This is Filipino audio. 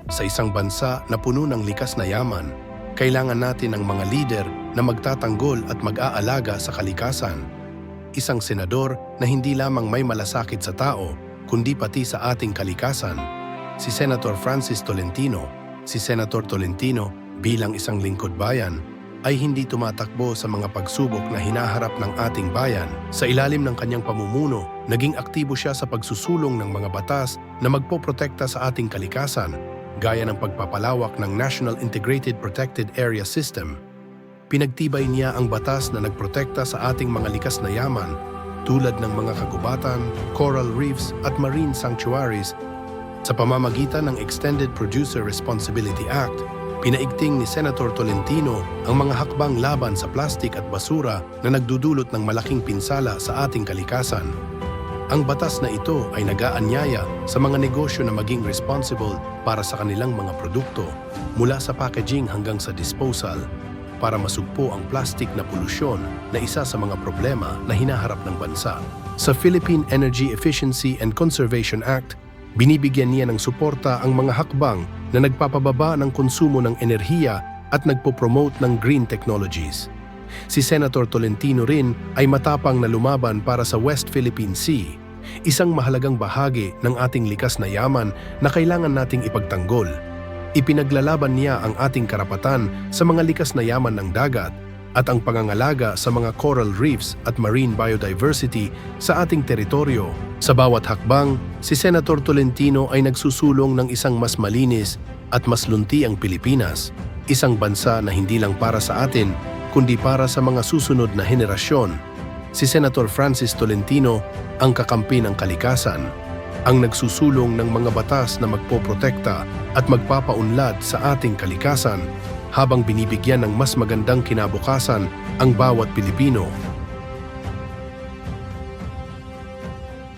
Sa isang bansa na puno ng likas na yaman, kailangan natin ng mga lider na magtatanggol at mag-aalaga sa kalikasan. Isang senador na hindi lamang may malasakit sa tao, kundi pati sa ating kalikasan. Si Senator Francis Tolentino. Si Senator Tolentino bilang isang lingkod bayan ay hindi tumatakbo sa mga pagsubok na hinaharap ng ating bayan. Sa ilalim ng kanyang pamumuno, naging aktibo siya sa pagsusulong ng mga batas na magpoprotekta sa ating kalikasan, gaya ng pagpapalawak ng National Integrated Protected Area System. Pinagtibay niya ang batas na nagprotekta sa ating mga likas na yaman tulad ng mga kagubatan, coral reefs at marine sanctuaries. Sa pamamagitan ng Extended Producer Responsibility Act, pinaigting ni Senator Tolentino ang mga hakbang laban sa plastik at basura na nagdudulot ng malaking pinsala sa ating kalikasan. Ang batas na ito ay nag-aanyaya sa mga negosyo na maging responsible para sa kanilang mga produkto, mula sa packaging hanggang sa disposal, para masugpo ang plastik na polusyon na isa sa mga problema na hinaharap ng bansa. Sa Philippine Energy Efficiency and Conservation Act, binibigyan niya ng suporta ang mga hakbang na nagpapababa ng konsumo ng enerhiya at nagpo-promote ng green technologies. Si Senator Tolentino rin ay matapang na lumaban para sa West Philippine Sea, isang mahalagang bahagi ng ating likas na yaman na kailangan nating ipagtanggol. Ipinaglalaban niya ang ating karapatan sa mga likas na yaman ng dagat at ang pangangalaga sa mga coral reefs at marine biodiversity sa ating teritoryo. Sa bawat hakbang, si Senator Tolentino ay nagsusulong ng isang mas malinis at mas lunti ang Pilipinas, isang bansa na hindi lang para sa atin, kundi para sa mga susunod na henerasyon. Si Senator Francis Tolentino ang kakampi ng kalikasan, ang nagsusulong ng mga batas na magpoprotekta at magpapaunlad sa ating kalikasan habang binibigyan ng mas magandang kinabukasan ang bawat Pilipino.